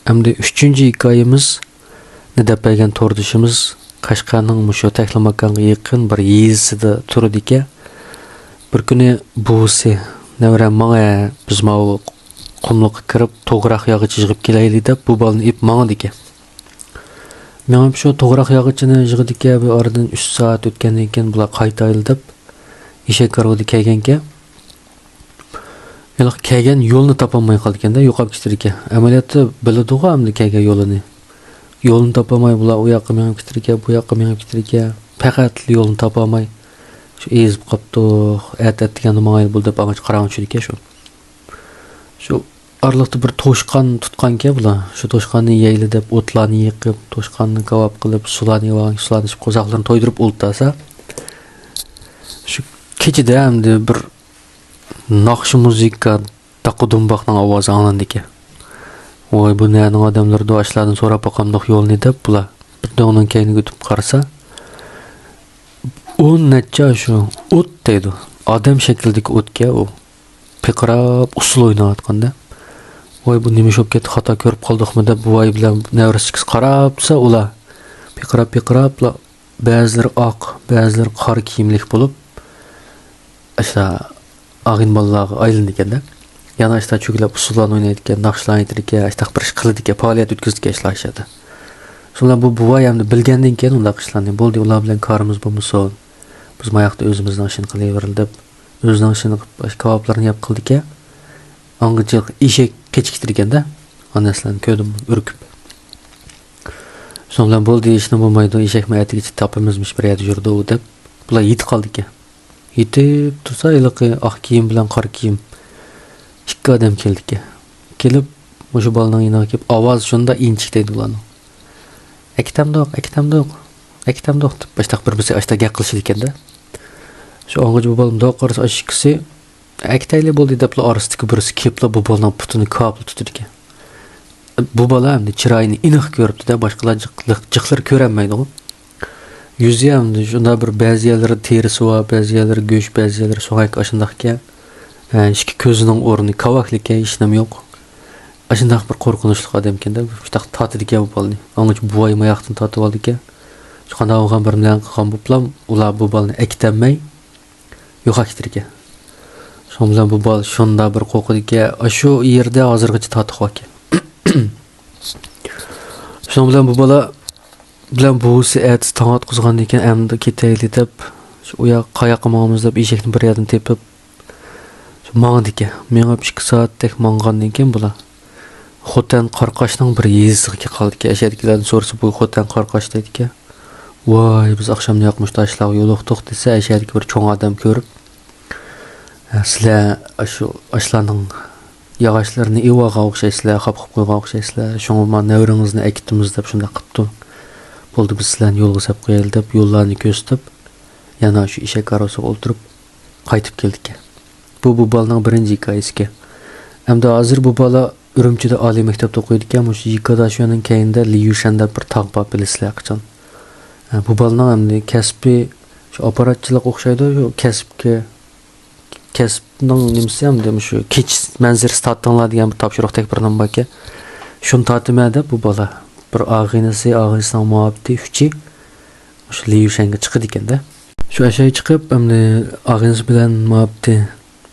Hem de üçüncü hikayemiz ne dep bergen torduşumuz Kaşgarning şu Taklamakanga yakın bir yezisida turdi eke. Bir kuni buvisi nevram manga biz mau qumluqqa kirib to'g'roq yog'ichi yig'ib kelaylik deb bu balni ip manga deke. Men shu to'g'roq yog'ichini yig'ib eke, bu oradan 3 soat o'tgandan keyin bular qaytayli deb eshak qarog'ida kelganka. Yalaq kelgan yo'lni topolmay qoldi ekanda, yo'qolib ketdi eke. Amaliyotda biladi-ku hamda kelgan yo'lini. Yo'lni topolmay bular u yoqqa menib ketdi eke, bu yoqqa menib ketdi eke. Faqat yo'lni topolmay şu ezib qopdi, at deganda mangay bo'ldi deb amaç qarang tushdi eke shu. Shu arliqda bir to'shqon tutqanka bular. Shu to'shqonni yeyli deb o'tlarni yiqib, to'shqonni kavob qilib, sularni yeb, sularni ichib qo'zoqlarni to'ydirib o'ltasa. Shu kechida hamda bir naqshi muzika taqudumboqning ovozi anglandi eke. Voy bu neni odamlar do'ashlardan so'rab boqamdoq yo'lni deb bular bir dog'ning keyniga o'tib qarasa, u necha shu o't deydi. Odam shaklidagi o'tga u piqirab usul o'ynayotganda. Voy bu nima shop ketdi, xato ko'rib qoldikmi deb voy bilan nevrasiz qarabsa, ular piqirab ba'zilar oq, ba'zilar qora kiyimlik bo'lib, ashla ag'in bolalarga aylandi ekanda. Yana ashta cho'kilab usullarni o'ynaydi ekan, naqshlar aytadi ekan, ashta bir ish qiladi ekan, faoliyat o'tkazdi ishlashadi. Shunlar bu buvoy hamda bilgandan keyin ular qishlarni bo'ldi, ular bilan korimiz bo'lmasa, biz mayaqda o'zimizning ishini qilaveril deb o'zining ishini qilib kavoblarni yap qildi ekan. Angichiq eshak kechiktir ekanda, onasini ko'rdim urkib. Shundan bo'ldi, ishni bo'lmaydi, eshak mayatiga topimizmish bir yerda yurdi u deb bular yetib qoldi ekan. Yetib tursa, iliqi oq kiyim bilan qora kiyim ikki odam keldi ekan. Kelib, o'sha bolaning yoniga kelib, ovoz shunda inchik deydi ularning. Akitamdoq deb baştaq bir-birisi ashta gap qilishdi ekanda. Shu ongichi bu bolam doq qarasa ashikisi akitayli bo'ldi deb orasidagi birisi kelib bu bolaning putini kapli tutdi ekan. Bu bola hamda chiroyini iniq ko'ribdi-da, boshqalar jiqlar ko'ranmaydi u. Yüzü hamda shunda bir ba'zi yerlari terisi va ba'zi yerlari go'sht, ba'zi yerlari so'ngak ashundaq ekan. İki ko'zining o'rni kavaklik hech nima yo'q. Ashundaq bir qo'rqinchli odam ekanda, shundoq tatidi ekan bu bolani. Ongichi buvoy moyoqdan tatib oldi ekan. Shu qanday olgan bir bilan qilgan bu plan, ular bu bolani akitanmay yo'qotdi ekan. Shu bilan bu bola shunda bir qo'rqdi ekan, shu yerda hozirgacha tatib ekan. Shu bilan bu bola bilan buvisi ets tangat quzgandan keyin endi ketayli deb shu u yoq qayoqqa boramiz deb eshakni bir yerdan tepib shu mangdi ekan. Men 2 soatdek mangandan keyin bular Xotan Qarqashning bir yezisiga qoldi ekan. Ashadikilardan so'rasa bu Xotan Qarqash deydi ekan. Voy biz oqshomda yoqmish tashlar yo'liqdiq desa, ashadiki bir cho'ng odam ko'rib, sizlar shu ashlarning yog'ochlarini evaga o'xshaysizlar, qap-qap qo'ygan o'xshaysizlar. Shunga navringizni akitimiz deb shunda qilibdi. Bo'ldi biz sizlarni yo'lga sap qo'yaylik deb yo'llarni ko'rsatib, yana shu eshak qarosiga o'tirib qaytib keldik. Bu bolaning birinchi hikoyasi. Hamda hozir bu bola Urumchida oliy maktabda o'qiydi ekan. Shu Yikadashoning keyinda Liyushan deb bir tog' bor bilasizlar qachon. Bu bolaning hamda kasbi shu aparatchilik o'xshaydi, shu kasbning nimasi hamda shu kech manzir statlanlar degan bir topshiriqdek bir nima bor. Shuni tatmada bu bola bir og'inasining muhabiti uchi shu Liyushanga chiqdi ekanda. Shu ashay chiqib hamda og'inasi bilan muhabiti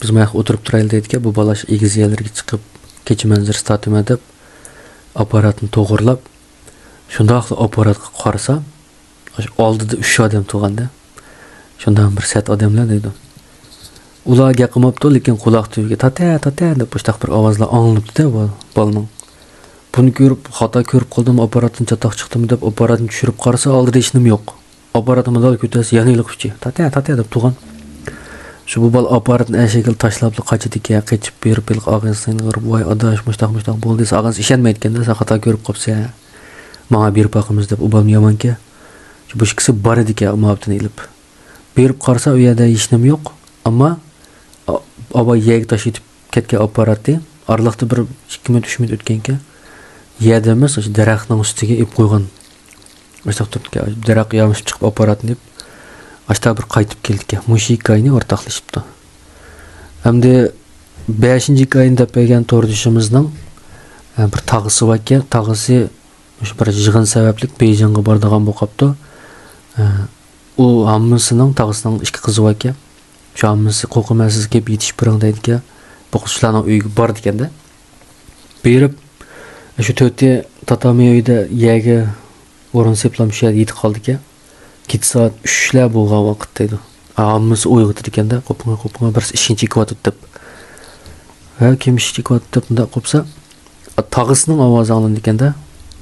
biz mayaq o'tirib turaylik deydi-ku, bu bola egiz yerlarga chiqib kecha manzir statma deb aparatni to'g'irlab shundoq aparatga qarasa oldida 3 odam turganda. Shundan bir set odamlar deydi. Ular gapirmabdi, lekin quloq tubiga tata deb boshqa bir ovozlar anglabdi-da bolaning. Buni ko'rib, xato ko'rib qoldim, aparatdan chatoq chiqdimi deb aparatni tushirib qarasa, oldida hech nima yo'q. Aparatni dal ko'tarsa, yana ilqibchi. Tata deb turgan. Shu bu bol aparatni ashakil tashlab qochdi ekan, qechib berib og'insining urib, voy adash mushtaq bo'ldi desa, og'ins ishonmaydi ekanda, sen xato ko'rib qopsa, menga berib boqamiz deb u bolam yomonka. Shu boshqasi bor edi ekan, muhabbatini ilib. Berib qarasa, u yerda hech nima yo'q, ammo aba yeg tashib ketgan aparatni arliqda bir 2 minut 3 minut o'tgan ekan. Yerda emas, o'sha daraxtning ustiga ip qo'ygan. O'sha turtga daraxt yamishib chiqib aparatni deb ashta bir qaytib keldik. Mush hikoyani o'rtoqlashibdi. Hamda 5-hikoyani deb bergan to'rdishimizning bir tağısı var ki, tağısı şu bir yığın sebeplik Beyjing'e bardigan bo'lib qopti. U hammasining tağısının ikki qizi var ki, şu hammasi qo'rqmasizga kelib yetish biring deydi. Bu qizlarning uyiga bordi ekanda. Berib şu to'rtta tatami uyda yerga o'rin seplam shu yerga yetib qoldi ekan. 2 soat 3lar bo'lgan vaqt deydi. Hammasi uyg'otdi ekanda, qo'pinga bir ishinchi kvatut deb. Ha, kim ishchi kvatut deb bunday qopsa, tağısının ovozi anglandi ekanda.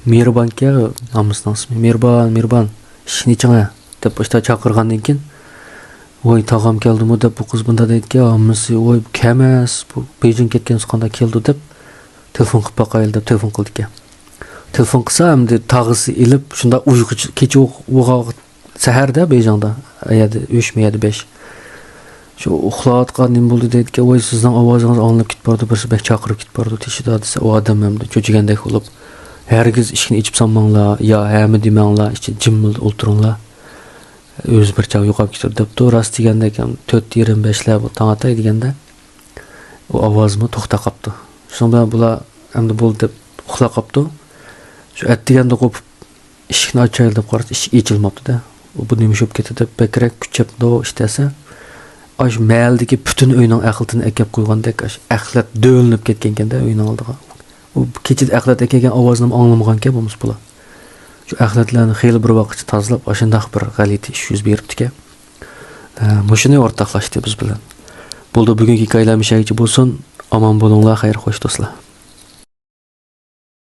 Mehribonga hammasining ismi Mehribon, ishni ching'a deb boshda chaqirgandan keyin, "Voy, tog'am keldimi?" deb bu qiz bunda deydi, hammasi "Voy, kemas, bu Beyjing ketgan qanday keldi?" deb telefon qilib boqaylik deb telefon qildi ekan. Telefon qilsa, hamda tağısı ilib, shunda uyquchi kecha o'g'aq saharda Beyjingda, ayada 3 miyada 5. Şu uxlayotgan nim bo'ldi deydi, "Voy, sizning ovozingiz anglab ketib bordi, birisi bek chaqirib ketib bordi." Teshida desa, o odam hamda cho'chigandek bo'lib, "Hergiz ishni ichib sanmanglar, yo hamma demanglar, ichib jimil o'tiringlar. O'z bir chav yo'qolib ketdi" debdi. Rost deganda ekan 4:25lar bu tong atay deganda o ovozimi to'xtab qopti. Shunda bular hamda bo'ldi deb uxlab qopti. Shu atdiganda qo'pib eshikni ochaylik deb qarasa, eshik ochilmabdi-da. Bu nima bo'lib ketdi deb bekrak kuchab ishtasa, aş mahaldagi butun uyning aqlini akab qo'ygandek, aqlat do'linib ketgan ekanda uyning oldiga. U kechida aqlat akagan ovozni anglamagan ekan bo'lmas bular. Shu aqlatlarni xeyli bir vaqt tozalab, ashundaq bir g'alati ish yuz beribdi ekan. Mushuni o'rtoqlashdi biz bilan. Bo'ldi bugungi hikoyalarimiz bo'lsin. Aman bo'linglar, xayr xo'sh do'stlar.